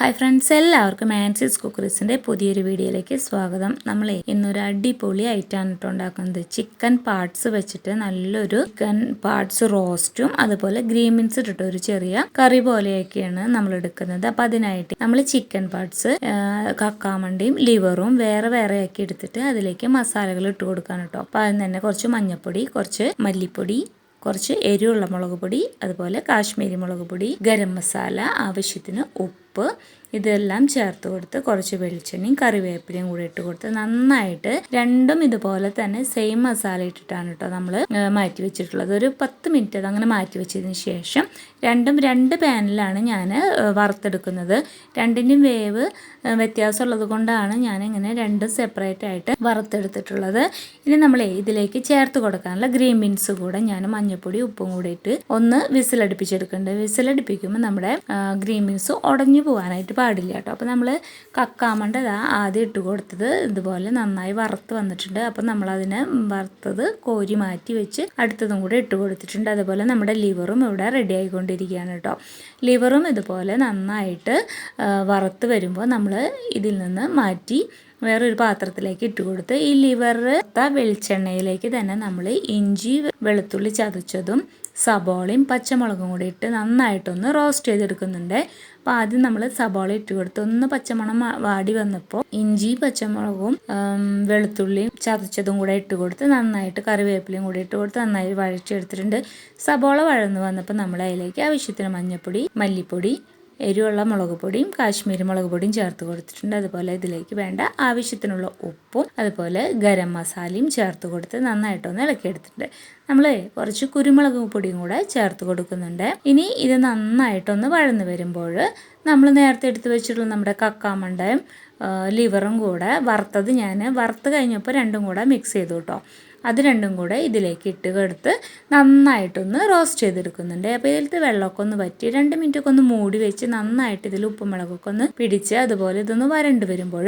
Hi friends, എല്ലാവർക്കും ആൻസീസ് കുക്കറീസിൻ്റെ പുതിയൊരു വീഡിയോയിലേക്ക് സ്വാഗതം. നമ്മൾ ഇന്നൊരു അടിപൊളി ഐറ്റമാണ് ഉണ്ടാക്കുന്നത്. ചിക്കൻ പാർട്സ് വെച്ചിട്ട് നല്ലൊരു ചിക്കൻ പാർട്സ് റോസ്റ്റും അതുപോലെ ഗ്രീൻ ബീൻസ് ഇട്ടിട്ട് ഒരു ചെറിയ കറി പോലെയൊക്കെയാണ് നമ്മൾ എടുക്കുന്നത്. അപ്പം അതിനായിട്ട് നമ്മൾ ചിക്കൻ പാർട്സ് കക്കാമണ്ടിയും ലിവറും വേറെ വേറെ ആക്കി എടുത്തിട്ട് അതിലേക്ക് മസാലകൾ ഇട്ട് കൊടുക്കാൻ കേട്ടോ. അപ്പം അതിന് തന്നെ കുറച്ച് മഞ്ഞൾപ്പൊടി, കുറച്ച് മല്ലിപ്പൊടി, കുറച്ച് എരിവുള്ള മുളക് പൊടി, അതുപോലെ കാശ്മീരി മുളക് പൊടി, ഗരം മസാല, ആവശ്യത്തിന് ഉപ്പ്, ഇതെല്ലാം ചേർത്ത് കൊടുത്ത് കുറച്ച് വെളിച്ചെണ്ണയും കറിവേപ്പിലയും കൂടി ഇട്ട് കൊടുത്ത് നന്നായിട്ട് രണ്ടും ഇതുപോലെ തന്നെ സെയിം മസാല ഇട്ടിട്ടാണ് കേട്ടോ നമ്മൾ മാറ്റി വെച്ചിട്ടുള്ളത്. ഒരു 10 മിനിറ്റ് അതങ്ങനെ മാറ്റി വെച്ചതിന് ശേഷം രണ്ടും രണ്ട് പാനിലാണ് ഞാൻ വറുത്തെടുക്കുന്നത്. രണ്ടിൻ്റെയും വേവ് വ്യത്യാസമുള്ളത് കൊണ്ടാണ് ഞാനിങ്ങനെ രണ്ടും സെപ്പറേറ്റ് ആയിട്ട് വറുത്തെടുത്തിട്ടുള്ളത്. ഇനി നമ്മൾ ഇതിലേക്ക് ചേർത്ത് കൊടുക്കാനുള്ള ഗ്രീൻ ബീൻസ് കൂടെ ഞാൻ മഞ്ഞൾപ്പൊടി ഉപ്പും കൂടി ഇട്ട് ഒന്ന് വിസിലടുപ്പിച്ചെടുക്കുന്നുണ്ട്. വിസിലടുപ്പിക്കുമ്പോൾ നമ്മുടെ ഗ്രീൻ ബീൻസ് ഉടഞ്ഞു പോകാനായിട്ട് പാടില്ല കേട്ടോ. അപ്പോൾ നമ്മൾ കക്കാമണ്ട ആദ്യം ഇട്ട് കൊടുത്തത് ഇതുപോലെ നന്നായി വറുത്ത് വന്നിട്ടുണ്ട്. അപ്പം നമ്മളതിനെ വറുത്തത് കോരി മാറ്റി വെച്ച് അടുത്തതും കൂടെ ഇട്ട് കൊടുത്തിട്ടുണ്ട്. അതുപോലെ നമ്മുടെ ലിവറും ഇവിടെ റെഡി ആയിക്കൊണ്ടിരിക്കുകയാണ് കേട്ടോ. ലിവറും ഇതുപോലെ നന്നായിട്ട് വറുത്ത് വരുമ്പോൾ നമ്മൾ ഇതിൽ നിന്ന് മാറ്റി വേറൊരു പാത്രത്തിലേക്ക് ഇട്ട് കൊടുത്ത് ഈ ലിവർ വെളിച്ചെണ്ണയിലേക്ക് തന്നെ നമ്മൾ ഇഞ്ചി വെളുത്തുള്ളി ചതച്ചതും സബോളയും പച്ചമുളകും കൂടി ഇട്ട് നന്നായിട്ടൊന്ന് റോസ്റ്റ് ചെയ്തെടുക്കുന്നുണ്ട്. അപ്പോൾ ആദ്യം നമ്മൾ സബോള ഇട്ട് കൊടുത്ത് ഒന്ന് പച്ചമണം വാടി വന്നപ്പോൾ ഇഞ്ചി പച്ചമുളകും വെളുത്തുള്ളിയും ചതച്ചതും കൂടെ ഇട്ട് കൊടുത്ത് നന്നായിട്ട് കറിവേപ്പിലയും കൂടി ഇട്ട് കൊടുത്ത് നന്നായി വഴച്ചെടുത്തിട്ടുണ്ട്. സബോള വഴന്ന് വന്നപ്പോൾ നമ്മൾ അതിലേക്ക് ആവശ്യത്തിന് മഞ്ഞൾപ്പൊടി, മല്ലിപ്പൊടി, എരിവുള്ള മുളക് പൊടിയും കാശ്മീരി മുളക് പൊടിയും ചേർത്ത് കൊടുത്തിട്ടുണ്ട്. അതുപോലെ ഇതിലേക്ക് വേണ്ട ആവശ്യത്തിനുള്ള ഉപ്പും അതുപോലെ ഗരം മസാലയും ചേർത്ത് കൊടുത്ത് നന്നായിട്ടൊന്ന് ഇളക്കിയെടുത്തിട്ടുണ്ട്. നമ്മൾ കുറച്ച് കുരുമുളക് പൊടിയും കൂടെ ചേർത്ത് കൊടുക്കുന്നുണ്ട്. ഇനി ഇത് നന്നായിട്ടൊന്ന് വഴന്ന് വരുമ്പോൾ നമ്മൾ നേരത്തെ എടുത്ത് വെച്ചിട്ടുള്ള നമ്മുടെ കക്കാമണ്ടയും ലിവറും കൂടെ വറുത്തത് ഞാൻ വറുത്ത് കഴിഞ്ഞപ്പോൾ രണ്ടും കൂടെ മിക്സ് ചെയ്തു കേട്ടോ. അത് രണ്ടും കൂടെ ഇതിലേക്ക് ഇട്ട് കൊടുത്ത് നന്നായിട്ടൊന്ന് റോസ്റ്റ് ചെയ്തെടുക്കുന്നുണ്ട്. അപ്പോൾ ഇതിലത്തെ വെള്ളമൊക്കെ ഒന്ന് വറ്റി 2 മിനിറ്റൊക്കെ ഒന്ന് മൂടി വെച്ച് നന്നായിട്ട് ഇതിൽ ഉപ്പും മുളകൊക്കെ ഒന്ന് പിടിച്ച് അതുപോലെ ഇതൊന്ന് വരണ്ട് വരുമ്പോൾ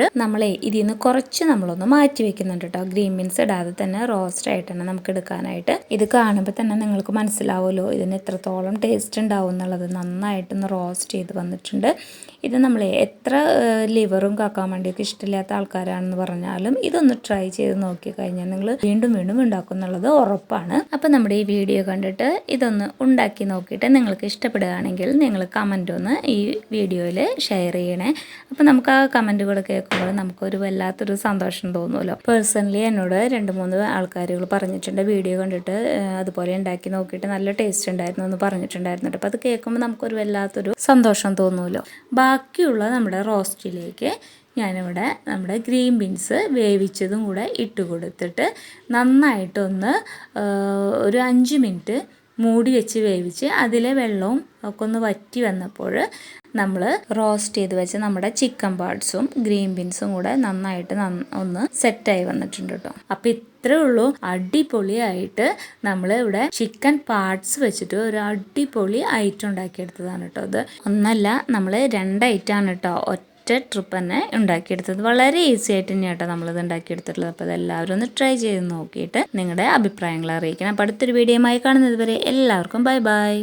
ഇതിൽ നിന്ന് കുറച്ച് നമ്മളൊന്ന് മാറ്റി വെക്കുന്നുണ്ട് കേട്ടോ. ഗ്രീൻ ബീൻസ് ഇടാതെ തന്നെ റോസ്റ്റ് ആയിട്ടാണ് നമുക്ക് എടുക്കാനായിട്ട്. ഇത് കാണുമ്പോൾ തന്നെ നിങ്ങൾക്ക് മനസ്സിലാവുമല്ലോ ഇതിന് എത്രത്തോളം ടേസ്റ്റ് ഉണ്ടാവും എന്നുള്ളത്. നന്നായിട്ടൊന്ന് റോസ്റ്റ് ചെയ്ത് വന്നിട്ടുണ്ട്. ഇത് നമ്മൾ എത്ര ലിവറും കക്കാമണ്ടിയൊക്കെ ഇഷ്ടമില്ലാത്ത ആൾക്കാരാണെന്ന് പറഞ്ഞാലും ഇതൊന്ന് ട്രൈ ചെയ്ത് നോക്കി കഴിഞ്ഞാൽ നിങ്ങൾ വീണ്ടും ഉണ്ടാക്കും എന്നുള്ളത് ഉറപ്പാണ്. അപ്പം നമ്മുടെ ഈ വീഡിയോ കണ്ടിട്ട് ഇതൊന്ന് ഉണ്ടാക്കി നോക്കിയിട്ട് നിങ്ങൾക്ക് ഇഷ്ടപ്പെടുകയാണെങ്കിൽ നിങ്ങൾ കമൻ്റ് ഒന്ന് ഈ വീഡിയോയിൽ ഷെയർ ചെയ്യണേ. അപ്പം നമുക്ക് ആ കമൻറ്റുകൾ കേൾക്കുമ്പോൾ നമുക്കൊരു വല്ലാത്തൊരു സന്തോഷം തോന്നുമല്ലോ. പേഴ്സണലി എന്നോട് 2-3 ആൾക്കാരുകൾ പറഞ്ഞിട്ടുണ്ട് വീഡിയോ കണ്ടിട്ട് അതുപോലെ ഉണ്ടാക്കി നോക്കിയിട്ട് നല്ല ടേസ്റ്റ് ഉണ്ടായിരുന്നു എന്ന് പറഞ്ഞിട്ടുണ്ടായിരുന്നു. അപ്പോൾ അത് കേൾക്കുമ്പോൾ നമുക്കൊരു വല്ലാത്തൊരു സന്തോഷം തോന്നുമല്ലോ. ബാക്കിയുള്ള നമ്മുടെ റോസ്റ്റിലേക്ക് ഞാനിവിടെ നമ്മുടെ ഗ്രീൻ ബീൻസ് വേവിച്ചതും കൂടെ ഇട്ട് കൊടുത്തിട്ട് നന്നായിട്ടൊന്ന് ഒരു 5 മിനിറ്റ് മൂടി വെച്ച് വേവിച്ച് അതിലെ വെള്ളവും ഒക്കെ ഒന്ന് വറ്റി വന്നപ്പോൾ നമ്മൾ റോസ്റ്റ് ചെയ്ത് വെച്ച് നമ്മുടെ ചിക്കൻ പാർട്സും ഗ്രീൻ ബീൻസും കൂടെ നന്നായിട്ട് ഒന്ന് സെറ്റായി വന്നിട്ടുണ്ട് കേട്ടോ. അപ്പം ഇത്രേ ഉള്ളൂ. അടിപൊളിയായിട്ട് നമ്മൾ ഇവിടെ ചിക്കൻ പാർട്സ് വെച്ചിട്ട് ഒരു അടിപൊളി ഐറ്റം ഉണ്ടാക്കിയെടുത്തതാണ് കേട്ടോ. ഇത് ഒന്നല്ല, നമ്മൾ 2 ഐറ്റമാണ് കേട്ടോ ട്രിപ്പ് തന്നെ ഉണ്ടാക്കിയെടുത്തത്. വളരെ ഈസി ആയിട്ട് തന്നെയാണ് കേട്ടോ നമ്മളിത് ഉണ്ടാക്കിയെടുത്തിട്ടുള്ളത്. അപ്പോൾ അതെല്ലാവരും ഒന്ന് ട്രൈ ചെയ്ത് നോക്കിയിട്ട് നിങ്ങളുടെ അഭിപ്രായങ്ങൾ അറിയിക്കണം. അപ്പോൾ അടുത്തൊരു വീഡിയോയുമായി കാണുന്നത് വരെ എല്ലാവർക്കും ബൈ ബൈ.